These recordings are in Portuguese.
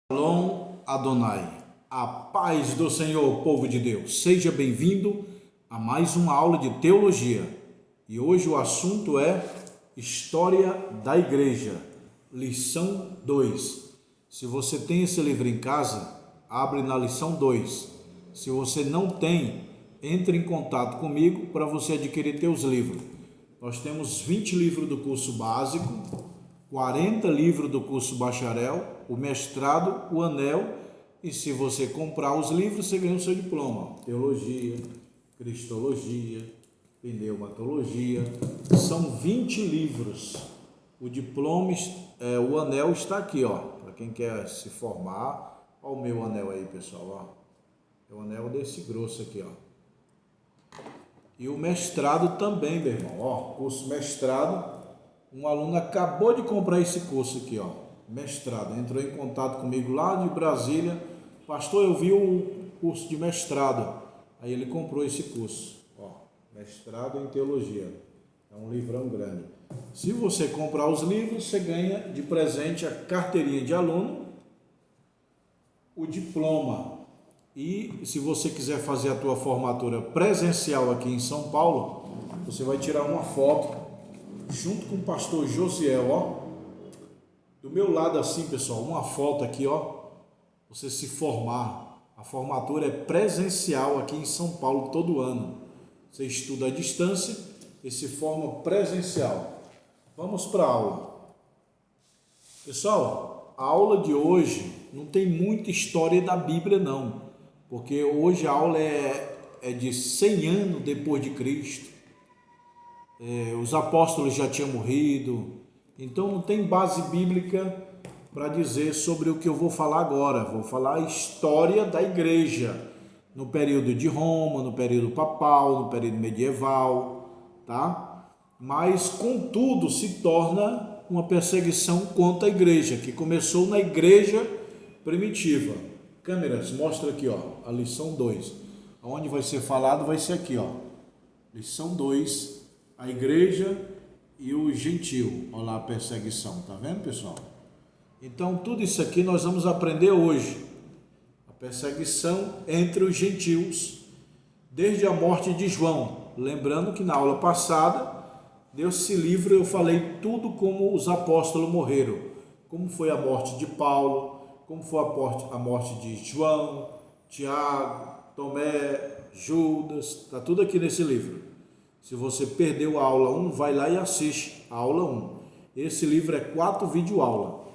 Shalom Adonai, a paz do Senhor, povo de Deus. Seja bem-vindo a mais uma aula de teologia. E hoje o assunto é História da Igreja, lição 2. Se você tem esse livro em casa, abre na lição 2. Se você não tem, entre em contato comigo para você adquirir teus livros. Nós temos 20 livros do curso básico, 40 livros do curso bacharel, o mestrado, o anel, e se você comprar os livros, você ganha o seu diploma. Teologia, cristologia, pneumatologia, são 20 livros. O diploma, o anel está aqui, ó, para quem quer se formar. Olha o meu anel aí, pessoal, ó. É o anel desse grosso aqui, ó. E o mestrado também, meu irmão, ó, curso mestrado. Um aluno acabou de comprar esse curso aqui, ó, mestrado. Entrou em contato comigo lá de Brasília. Pastor, eu vi o curso de mestrado. Aí ele comprou esse curso, ó, mestrado em teologia. É um livrão grande. Se você comprar os livros, você ganha de presente a carteirinha de aluno, o diploma. E se você quiser fazer a tua formatura presencial aqui em São Paulo, você vai tirar uma foto junto com o pastor Josiel, ó, do meu lado assim, pessoal, uma foto aqui, ó, você se formar. A formatura é presencial aqui em São Paulo todo ano. Você estuda à distância e se forma presencial. Vamos para a aula. Pessoal, a aula de hoje não tem muita história da Bíblia não, porque hoje a aula é de 100 anos depois de Cristo. Os apóstolos já tinham morrido, então não tem base bíblica para dizer sobre o que eu vou falar agora. Vou falar a história da igreja no período de Roma, no período papal, no período medieval, tá? Mas contudo se torna uma perseguição contra a igreja, que começou na igreja primitiva. Câmeras, mostra aqui, ó, a lição 2. Onde vai ser falado vai ser aqui, ó, lição 2. A igreja e o gentil. Olha lá a perseguição, tá vendo, pessoal? Então tudo isso aqui nós vamos aprender hoje. A perseguição entre os gentios, desde a morte de João. Lembrando que na aula passada, Deus se livre, eu falei tudo como os apóstolos morreram. Como foi a morte de Paulo, como foi a morte de João, Tiago, Tomé, Judas, tá tudo aqui nesse livro. Se você perdeu a aula 1, vai lá e assiste a aula 1. Esse livro é 4 videoaulas.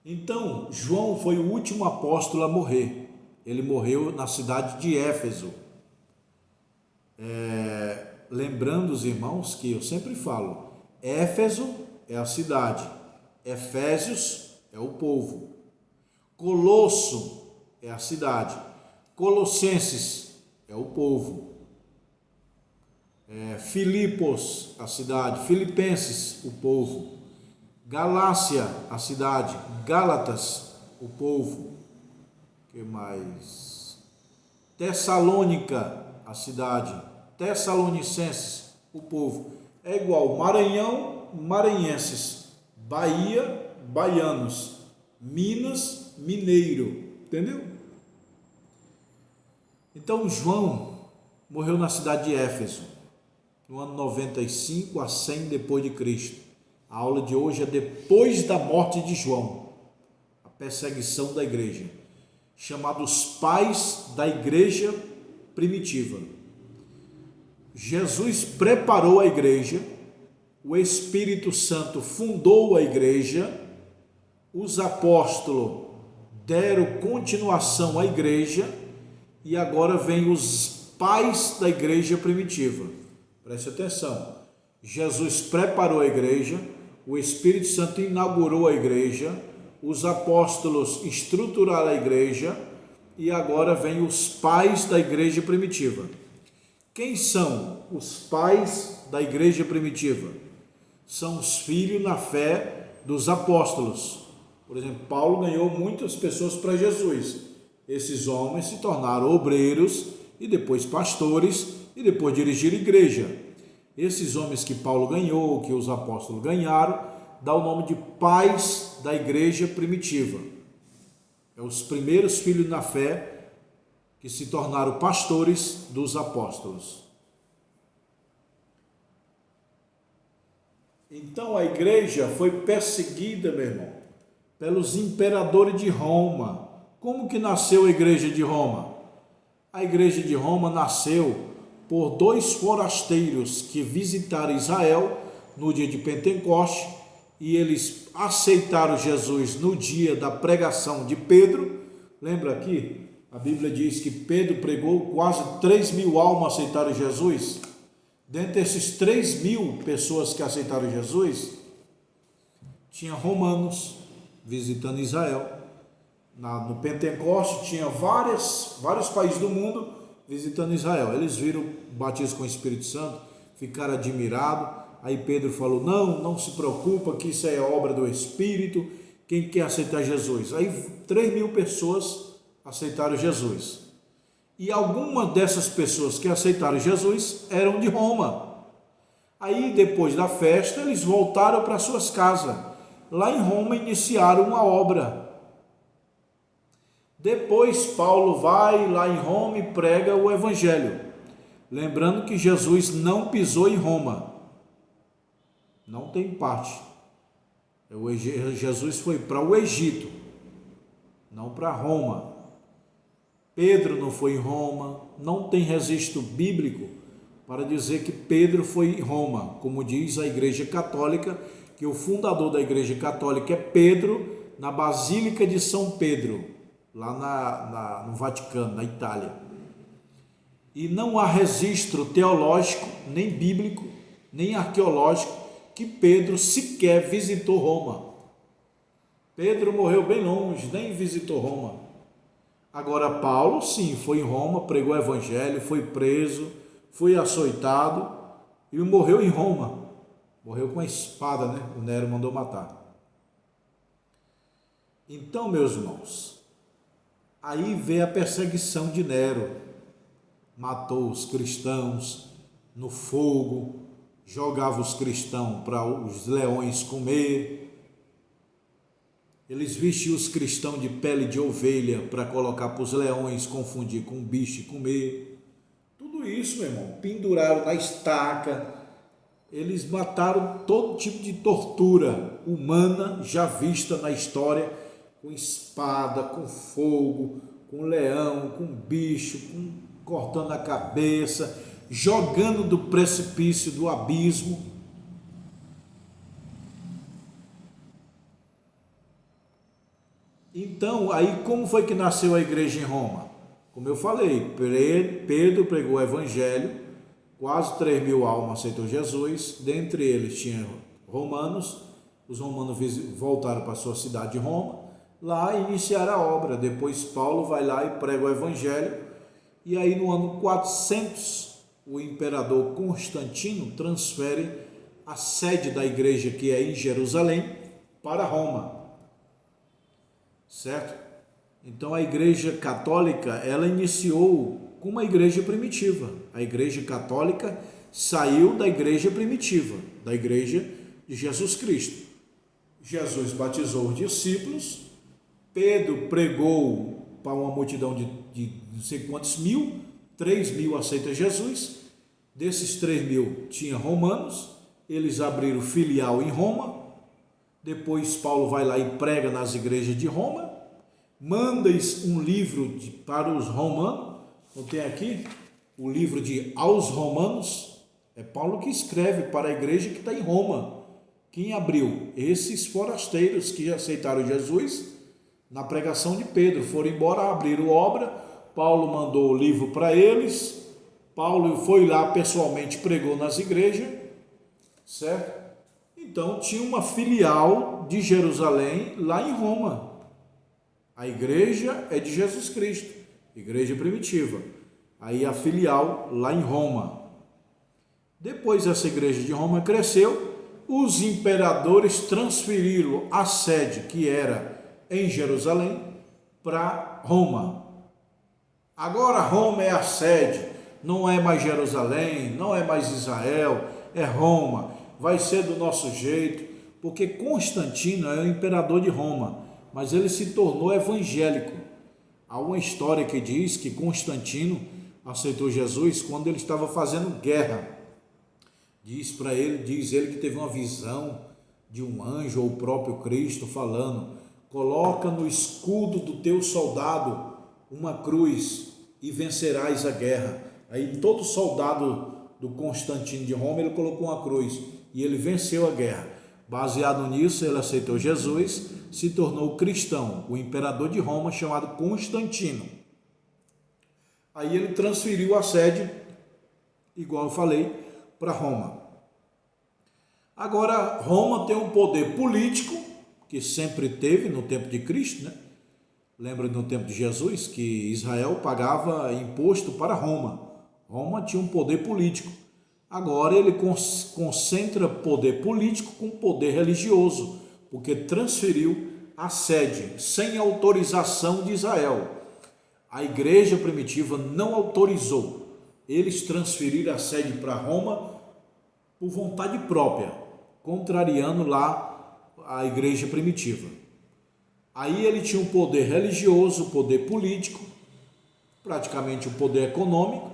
Então, João foi o último apóstolo a morrer. Ele morreu na cidade de Éfeso. Lembrando os irmãos que eu sempre falo, Éfeso é a cidade, Efésios é o povo, Colosso é a cidade, Colossenses é o povo. Filipos, a cidade, Filipenses, o povo, Galácia, a cidade, Gálatas, o povo, que mais? Tessalônica, a cidade, Tessalonicenses, o povo, é igual Maranhão, maranhenses, Bahia, baianos, Minas, mineiro, entendeu? Então João morreu na cidade de Éfeso, no ano 95 a 100 depois de Cristo. A aula de hoje é depois da morte de João, a perseguição da igreja, chamados pais da igreja primitiva. Jesus preparou a igreja, o Espírito Santo fundou a igreja, os apóstolos deram continuação à igreja e agora vem os pais da igreja primitiva. Preste atenção, Jesus preparou a igreja, o Espírito Santo inaugurou a igreja, os apóstolos estruturaram a igreja e agora vem os pais da igreja primitiva. Quem são os pais da igreja primitiva? São os filhos na fé dos apóstolos. Por exemplo, Paulo ganhou muitas pessoas para Jesus. Esses homens se tornaram obreiros e depois pastores e depois dirigir a igreja. Esses homens que Paulo ganhou, que os apóstolos ganharam, dá o nome de pais da igreja primitiva. É os primeiros filhos na fé que se tornaram pastores dos apóstolos. Então a igreja foi perseguida, meu irmão, pelos imperadores de Roma. Como que nasceu a igreja de Roma? A igreja de Roma nasceu por 2 forasteiros que visitaram Israel no dia de Pentecoste, e eles aceitaram Jesus no dia da pregação de Pedro. Lembra aqui? A Bíblia diz que Pedro pregou, quase 3.000 almas aceitaram Jesus. Dentre esses 3.000 pessoas que aceitaram Jesus, tinha romanos visitando Israel. No Pentecoste tinha vários países do mundo visitando Israel. Eles viram o batismo com o Espírito Santo, ficaram admirados. Aí Pedro falou, não se preocupa que isso é obra do Espírito, quem quer aceitar Jesus? Aí 3.000 pessoas aceitaram Jesus. E algumas dessas pessoas que aceitaram Jesus eram de Roma. Aí depois da festa eles voltaram para suas casas. Lá em Roma iniciaram uma obra. Depois Paulo vai lá em Roma e prega o Evangelho. Lembrando que Jesus não pisou em Roma. Não tem parte. Jesus foi para o Egito, não para Roma. Pedro não foi em Roma. Não tem registro bíblico para dizer que Pedro foi em Roma, como diz a Igreja Católica, que o fundador da Igreja Católica é Pedro, na Basílica de São Pedro, lá no Vaticano, na Itália. E não há registro teológico, nem bíblico, nem arqueológico, que Pedro sequer visitou Roma. Pedro morreu bem longe, nem visitou Roma. Agora Paulo, sim, foi em Roma, pregou o Evangelho, foi preso, foi açoitado e morreu em Roma. Morreu com a espada, né? O Nero mandou matar. Então, meus irmãos, aí vem a perseguição de Nero. Matou os cristãos no fogo, jogava os cristãos para os leões comer. Eles vestiam os cristãos de pele de ovelha para colocar para os leões confundir com bicho e comer. Tudo isso, meu irmão, penduraram na estaca. Eles mataram todo tipo de tortura humana já vista na história, com espada, com fogo, com leão, com bicho, cortando a cabeça, jogando do precipício, do abismo. Então, aí como foi que nasceu a igreja em Roma? Como eu falei, Pedro pregou o Evangelho, quase 3.000 almas aceitou Jesus, dentre eles tinha romanos, os romanos voltaram para a sua cidade de Roma, lá iniciaram a obra. Depois Paulo vai lá e prega o Evangelho, e aí no ano 400, o imperador Constantino transfere a sede da igreja, que é em Jerusalém, para Roma, certo? Então a igreja católica, ela iniciou com uma igreja primitiva. A igreja católica saiu da igreja primitiva, da igreja de Jesus Cristo. Jesus batizou os discípulos, Pedro pregou para uma multidão de não sei quantos mil, 3.000 aceitam Jesus. Desses 3.000 tinha romanos, eles abriram filial em Roma. Depois Paulo vai lá e prega nas igrejas de Roma, manda um livro para os romanos. Então tem aqui o livro de Aos Romanos. É Paulo que escreve para a igreja que está em Roma. Quem abriu? Esses forasteiros que aceitaram Jesus na pregação de Pedro, foram embora, abriram obra. Paulo mandou o livro para eles. Paulo foi lá pessoalmente, pregou nas igrejas, certo? Então tinha uma filial de Jerusalém lá em Roma. A igreja é de Jesus Cristo, igreja primitiva. Aí a filial lá em Roma. Depois essa igreja de Roma cresceu, os imperadores transferiram a sede, que era em Jerusalém, para Roma. Agora Roma é a sede, não é mais Jerusalém, não é mais Israel, é Roma. Vai ser do nosso jeito. porque Constantino é o imperador de Roma, mas ele se tornou evangélico. Há uma história que diz que Constantino aceitou Jesus quando ele estava fazendo guerra. Diz ele que teve uma visão de um anjo ou o próprio Cristo falando: coloca no escudo do teu soldado uma cruz e vencerás a guerra. Aí todo soldado do Constantino de Roma, ele colocou uma cruz e ele venceu a guerra. Baseado nisso, ele aceitou Jesus, se tornou cristão, o imperador de Roma chamado Constantino. Aí ele transferiu a sede, igual eu falei, para Roma. Agora, Roma tem um poder político, que sempre teve no tempo de Cristo, né? Lembra no tempo de Jesus que Israel pagava imposto para Roma. Roma tinha um poder político. Agora ele concentra poder político com poder religioso, porque transferiu a sede sem autorização de Israel. A igreja primitiva não autorizou. Eles transferiram a sede para Roma por vontade própria, contrariando lá a igreja primitiva. Aí ele tinha um poder religioso, poder político, praticamente um poder econômico,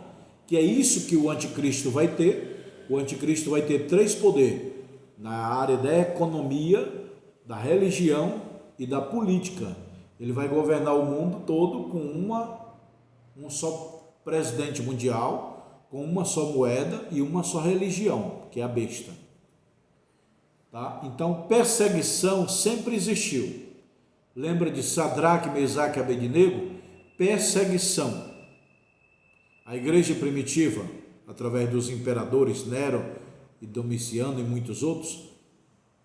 que é isso que o anticristo vai ter. O anticristo vai ter 3 poderes, na área da economia, da religião e da política. Ele vai governar o mundo todo com um só presidente mundial, com uma só moeda e uma só religião, que é a besta. Tá? Então, perseguição sempre existiu. Lembra de Sadraque, Mesaque e Abednego? Perseguição. A igreja primitiva, através dos imperadores Nero e Domiciano e muitos outros,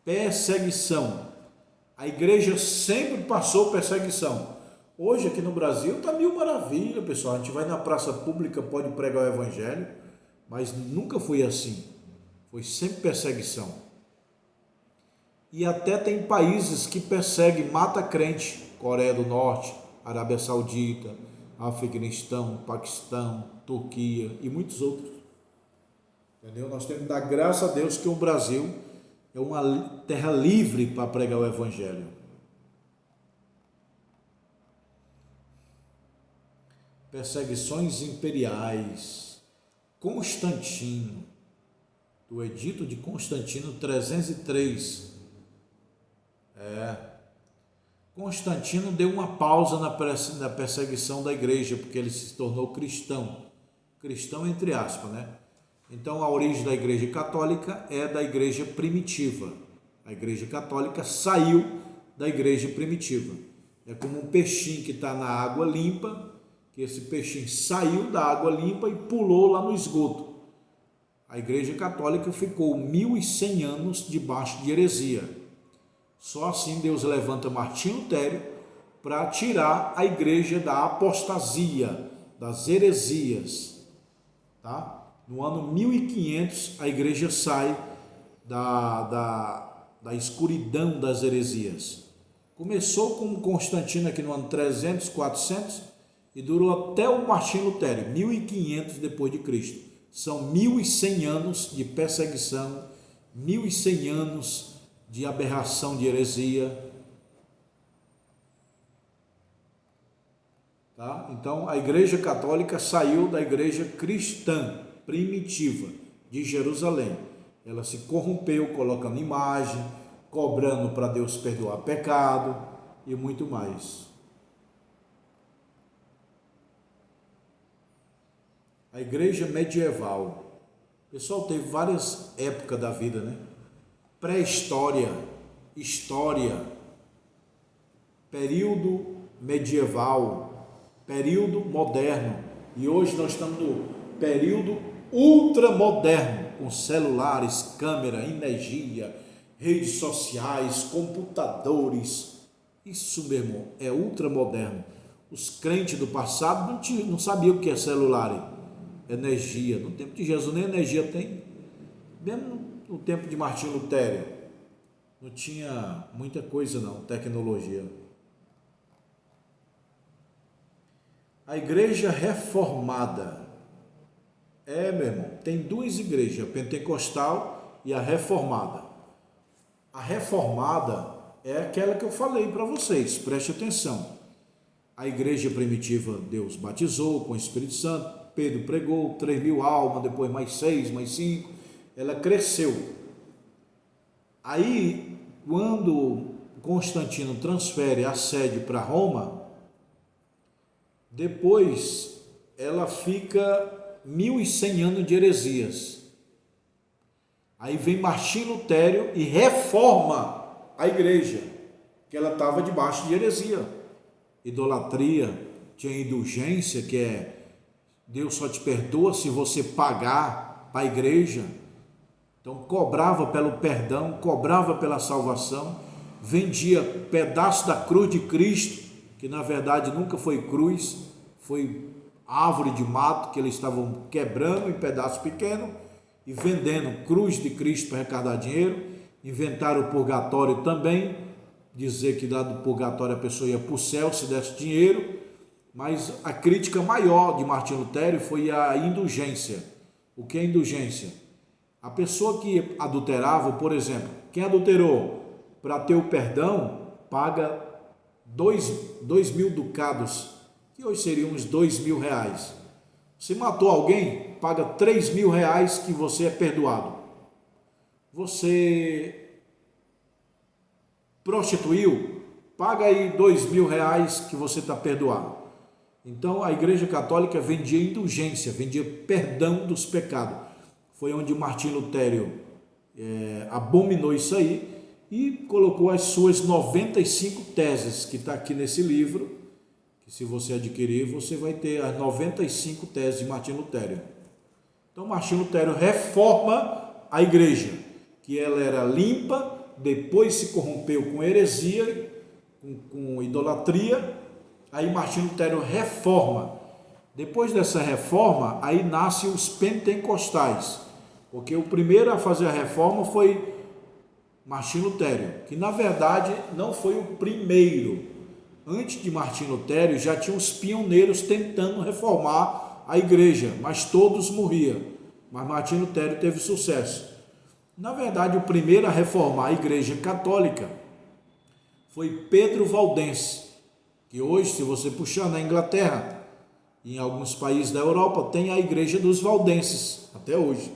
perseguição. A igreja sempre passou perseguição. Hoje aqui no Brasil está mil maravilha, pessoal. A gente vai na praça pública, pode pregar o evangelho, mas nunca foi assim. Foi sempre perseguição. E até tem países que perseguem, mata crente. Coreia do Norte, Arábia Saudita, Afeganistão, Paquistão, Turquia e muitos outros. Entendeu? Nós temos que dar graças a Deus que o Brasil é uma terra livre para pregar o evangelho. Perseguições imperiais. Constantino, do Edito de Constantino 303. Constantino deu uma pausa na perseguição da igreja, porque ele se tornou cristão. Cristão entre aspas, né? Então a origem da igreja católica é da igreja primitiva. A igreja católica saiu da igreja primitiva. É como um peixinho que está na água limpa, que esse peixinho saiu da água limpa e pulou lá no esgoto. A igreja católica ficou 1100 anos debaixo de heresia. Só assim Deus levanta Martinho Lutero para tirar a igreja da apostasia, das heresias. Tá? No ano 1500 a igreja sai da escuridão das heresias. Começou com Constantino aqui no ano 300, 400 e durou até o Martinho Lutero, 1500 depois de Cristo. São 1100 anos de perseguição, 1100 anos de aberração, de heresia. Tá? Então, a igreja católica saiu da igreja cristã primitiva de Jerusalém. Ela se corrompeu, colocando imagem, cobrando para Deus perdoar pecado e muito mais. A igreja medieval. Pessoal, teve várias épocas da vida, né? Pré-história, história, período medieval, período moderno. E hoje nós estamos no período ultramoderno, com celulares, câmera, energia, redes sociais, computadores. Isso, meu irmão, é ultramoderno. Os crentes do passado não sabiam o que é celular, energia. No tempo de Jesus nem energia tem. Mesmo no tempo de Martinho Lutero, não tinha muita coisa não, tecnologia. A igreja reformada. Meu irmão, tem 2 igrejas, a pentecostal e a reformada. A reformada é aquela que eu falei para vocês, preste atenção. A igreja primitiva, Deus batizou com o Espírito Santo, Pedro pregou, 3.000 almas, depois mais 6, mais 5, ela cresceu. Aí, quando Constantino transfere a sede para Roma, depois ela fica 1.100 anos de heresias. Aí vem Martim Lutero e reforma a igreja, que ela estava debaixo de heresia, idolatria, tinha indulgência, que é Deus só te perdoa se você pagar para a igreja. Então cobrava pelo perdão, cobrava pela salvação, vendia pedaço da cruz de Cristo, que na verdade nunca foi cruz, foi árvore de mato que eles estavam quebrando em pedaços pequenos e vendendo cruz de Cristo para arrecadar dinheiro. Inventaram o purgatório também, dizer que dado o purgatório a pessoa ia para o céu se desse dinheiro, mas a crítica maior de Martim Lutero foi a indulgência. O que é indulgência? A pessoa que adulterava, por exemplo, quem adulterou, para ter o perdão, paga 2.000 ducados, que hoje seriam uns 2.000 reais. Se matou alguém, paga 3.000 reais que você é perdoado. Você prostituiu, paga aí 2.000 reais que você está perdoado. Então a Igreja Católica vendia indulgência, vendia perdão dos pecados. Foi onde Martim Lutero abominou isso aí e colocou as suas 95 teses, que está aqui nesse livro, que se você adquirir, você vai ter as 95 teses de Martim Lutero. Então Martim Lutero reforma a igreja, que ela era limpa, depois se corrompeu com heresia, com idolatria. Aí Martim Lutero reforma. Depois dessa reforma, aí nascem os pentecostais, porque o primeiro a fazer a reforma foi Martim Lutero, que na verdade não foi o primeiro. Antes de Martim Lutero já tinha os pioneiros tentando reformar a igreja, mas todos morriam. Mas Martim Lutero teve sucesso. Na verdade, o primeiro a reformar a igreja católica foi Pedro Valdense, que hoje, se você puxar na Inglaterra e em alguns países da Europa, tem a igreja dos valdenses, até hoje.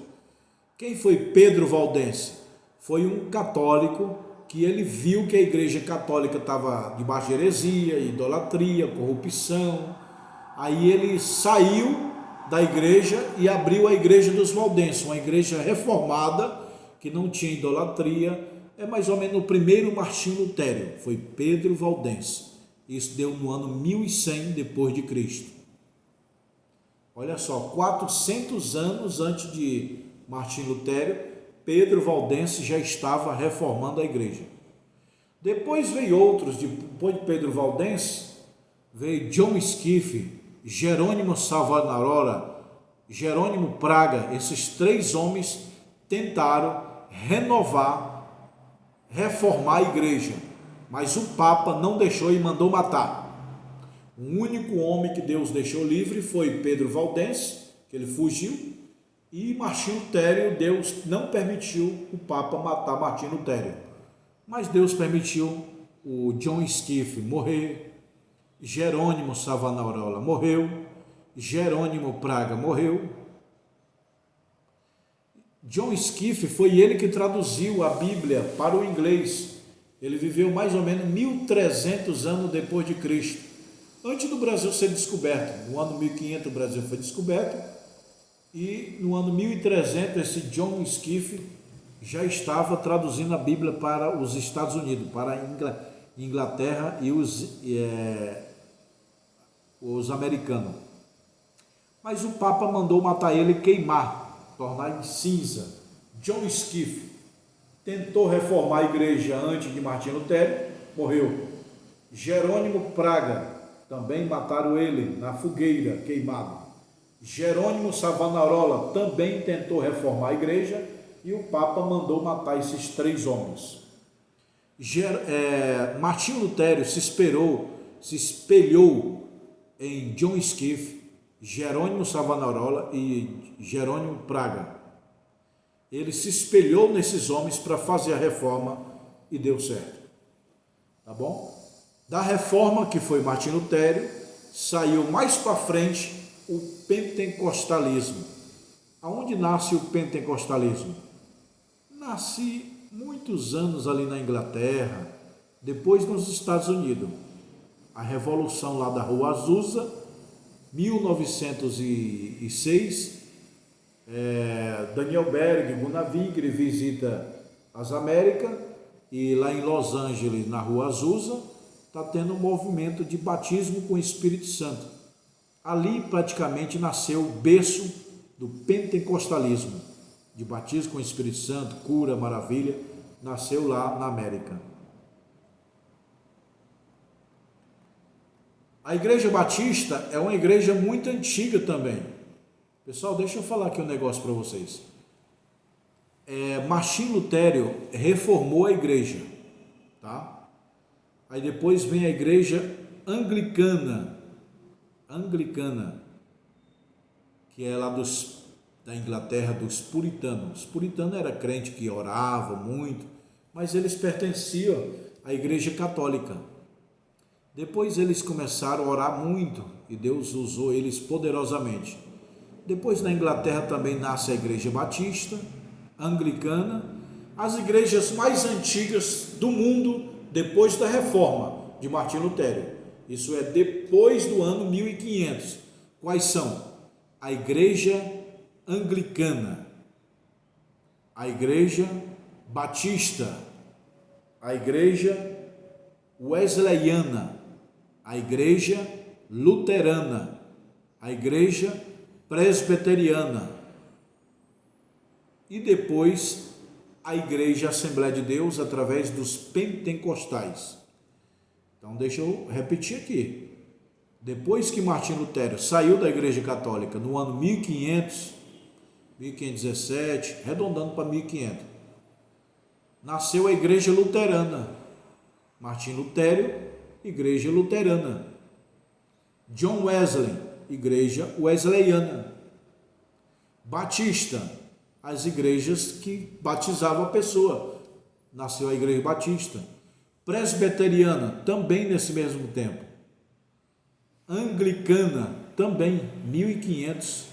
Quem foi Pedro Valdense? Foi um católico que ele viu que a igreja católica estava debaixo de heresia, idolatria, corrupção. Aí ele saiu da igreja e abriu a igreja dos valdenses, uma igreja reformada, que não tinha idolatria. É mais ou menos o primeiro Martim Lutero, foi Pedro Valdense. Isso deu no ano 1100 depois de Cristo. Olha só, 400 anos antes de Martim Lutero, Pedro Valdense já estava reformando a igreja. Depois veio outros, depois de Pedro Valdense, veio John Skiff, Jerônimo Savonarola, Jerônimo Praga. Esses três homens tentaram renovar, reformar a igreja, mas o Papa não deixou e mandou matar. O único homem que Deus deixou livre foi Pedro Valdense, que ele fugiu, e Martim Lutero. Deus não permitiu o Papa matar Martim Lutero, mas Deus permitiu o John Skiff morrer, Jerônimo Savonarola morreu, Jerônimo Praga morreu. John Skiff foi ele que traduziu a Bíblia para o inglês. Ele viveu mais ou menos 1.300 anos depois de Cristo, antes do Brasil ser descoberto. No ano 1500 o Brasil foi descoberto, e no ano 1300 esse John Skiff já estava traduzindo a Bíblia para os Estados Unidos, para a Inglaterra e os americanos. Mas o Papa mandou matar ele e queimar, tornar em cinza. John Skiff tentou reformar a igreja antes de Martim Lutero, morreu. Jerônimo Praga, também mataram ele na fogueira, queimado. Jerônimo Savonarola também tentou reformar a igreja e o Papa mandou matar esses três homens. Martim Lutero se espelhou em John Skiff, Jerônimo Savonarola e Jerônimo Praga. Ele se espelhou nesses homens para fazer a reforma e deu certo. Tá bom? Da reforma, que foi Martinho Lutero, saiu mais para frente o pentecostalismo. Aonde nasce o pentecostalismo? Nasce muitos anos ali na Inglaterra, depois nos Estados Unidos. A revolução lá da Rua Azusa, 1906, Daniel Berg, Bonavigle visita as Américas e lá em Los Angeles, na Rua Azusa, está tendo um movimento de batismo com o Espírito Santo. Ali praticamente nasceu o berço do pentecostalismo, de batismo com o Espírito Santo, cura, maravilha, nasceu lá na América. A Igreja Batista é uma igreja muito antiga também. Pessoal, deixa eu falar aqui um negócio para vocês. Martinho Lutero reformou a igreja, tá? Aí depois vem a igreja anglicana, que é lá da Inglaterra, dos puritanos. Os puritanos eram crentes que oravam muito, mas eles pertenciam à igreja católica. Depois eles começaram a orar muito e Deus usou eles poderosamente. Depois na Inglaterra também nasce a igreja batista, anglicana, as igrejas mais antigas do mundo depois da reforma de Martinho Lutero. Isso é depois do ano 1500. Quais são? A igreja anglicana, a igreja batista, a igreja wesleyana, a igreja luterana, a igreja presbiteriana e depois a igreja Assembleia de Deus através dos pentecostais. Então deixa eu repetir aqui. Depois que Martinho Lutero saiu da igreja católica no ano 1500, 1517, arredondando para 1500, nasceu a igreja luterana. Martinho Lutero, igreja luterana. John Wesley, igreja wesleyana. Batista, as igrejas que batizavam a pessoa. Nasceu a igreja batista. Presbiteriana, também nesse mesmo tempo. Anglicana, também, 1500.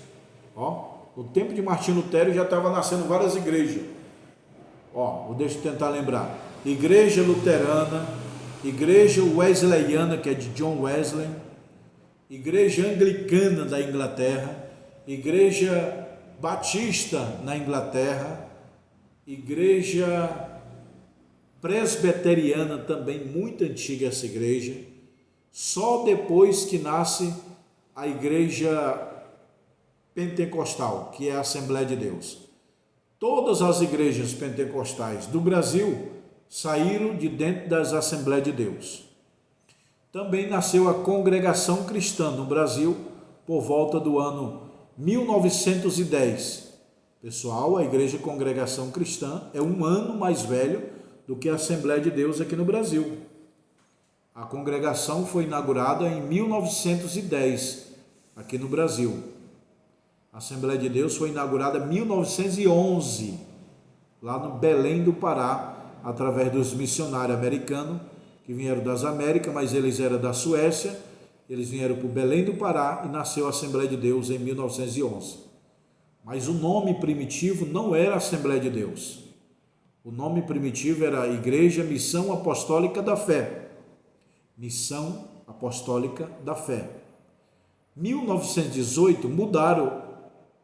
No tempo de Martinho Lutero já estava nascendo várias igrejas. Deixa eu tentar lembrar. Igreja luterana, igreja wesleyana, que é de John Wesley, igreja anglicana da Inglaterra, igreja batista na Inglaterra, igreja presbiteriana, também muito antiga essa igreja. Só depois que nasce a igreja pentecostal, que é a Assembleia de Deus. Todas as igrejas pentecostais do Brasil saíram de dentro das Assembleias de Deus. Também nasceu a Congregação Cristã no Brasil por volta do ano 1910. Pessoal, a Igreja Congregação Cristã é um ano mais velho do que a Assembleia de Deus aqui no Brasil. A congregação foi inaugurada em 1910 aqui no Brasil. A Assembleia de Deus foi inaugurada em 1911 lá no Belém do Pará, através dos missionários americanos que vieram das Américas, mas eles eram da Suécia. Eles vieram para o Belém do Pará e nasceu a Assembleia de Deus em 1911. Mas o nome primitivo não era Assembleia de Deus. O nome primitivo era Igreja Missão Apostólica da Fé. Missão Apostólica da Fé. 1918 mudaram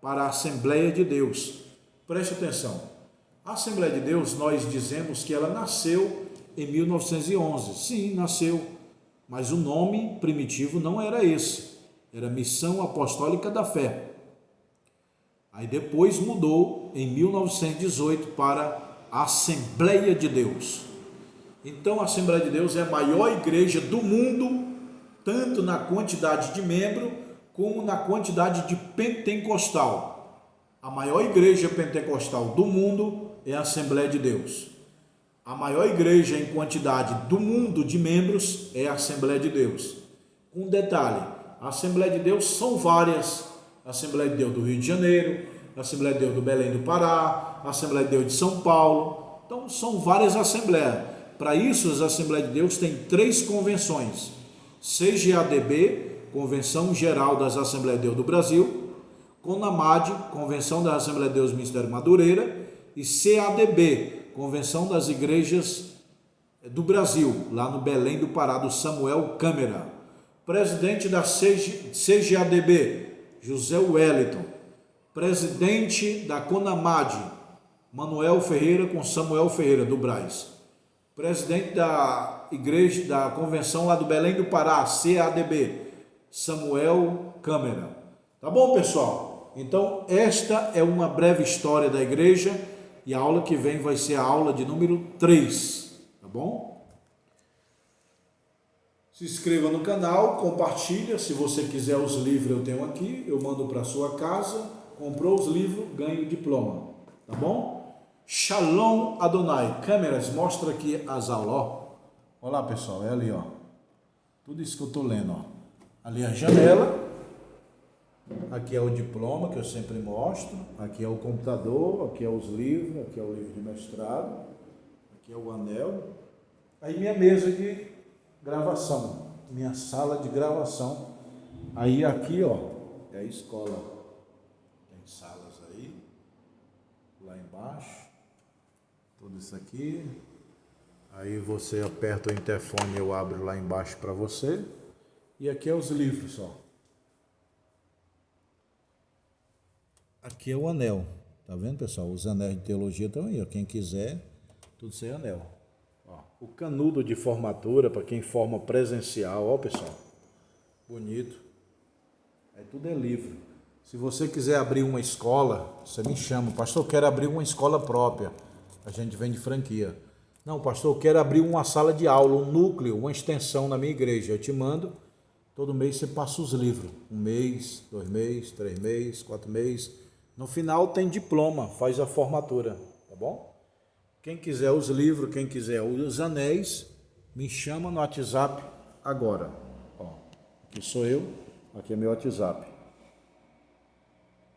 para a Assembleia de Deus. Preste atenção. A Assembleia de Deus, nós dizemos que ela nasceu em 1911. Sim, nasceu. Mas o nome primitivo não era esse. Era Missão Apostólica da Fé. Aí depois mudou em 1918 para Assembleia de Deus. Então a Assembleia de Deus é a maior igreja do mundo, tanto na quantidade de membro como na quantidade de pentecostal. A maior igreja pentecostal do mundo é a Assembleia de Deus. A maior igreja em quantidade do mundo de membros é a Assembleia de Deus. Um detalhe, a Assembleia de Deus são várias. A Assembleia de Deus do Rio de Janeiro, a Assembleia de Deus do Belém do Pará, a Assembleia de Deus de São Paulo. Então são várias assembleias. Para isso, as Assembleias de Deus têm 3 convenções: CGADB, Convenção Geral das Assembleias de Deus do Brasil; CONAMAD, Convenção das Assembleias de Deus do Ministério Madureira; e CADB, Convenção das Igrejas do Brasil, lá no Belém do Pará, do Samuel Câmara. Presidente da CGADB, José Wellington. Presidente da CONAMAD, Manuel Ferreira com Samuel Ferreira, do Brás. Presidente da Igreja, da Convenção lá do Belém do Pará, CADB, Samuel Câmara. Tá bom, pessoal? Então, esta é uma breve história da igreja e a aula que vem vai ser a aula de número 3, tá bom? Se inscreva no canal, compartilha. Se você quiser os livros, eu tenho aqui, eu mando para sua casa. Comprou os livros, ganha o diploma, tá bom? Shalom Adonai. Câmeras, mostra aqui as aulas, ó. Olha lá, pessoal, é ali, ó. Tudo isso que eu estou lendo, ó. Ali a janela. Aqui é o diploma que eu sempre mostro. Aqui é o computador, aqui é os livros, aqui é o livro de mestrado, aqui é o anel. Aí minha mesa de gravação, minha sala de gravação. Aí aqui, ó, é a escola. Tem salas aí, lá embaixo, tudo isso aqui. Aí você aperta o interfone, eu abro lá embaixo para você. E aqui é os livros, ó. Aqui é o anel, tá vendo, pessoal? Os anéis de teologia estão aí, ó. Quem quiser, tudo sem anel. Ó, o canudo de formatura para quem forma presencial, ó, pessoal, bonito. Aí tudo é livro. Se você quiser abrir uma escola, você me chama, pastor, eu quero abrir uma escola própria. A gente vende franquia. Não, pastor, eu quero abrir uma sala de aula, um núcleo, uma extensão na minha igreja. Eu te mando, todo mês você passa os livros. 1 mês, 2 meses, 3 meses, 4 meses. No final tem diploma, faz a formatura, tá bom? Quem quiser os livros, quem quiser os anéis, me chama no WhatsApp agora. Ó, aqui sou eu, aqui é meu WhatsApp.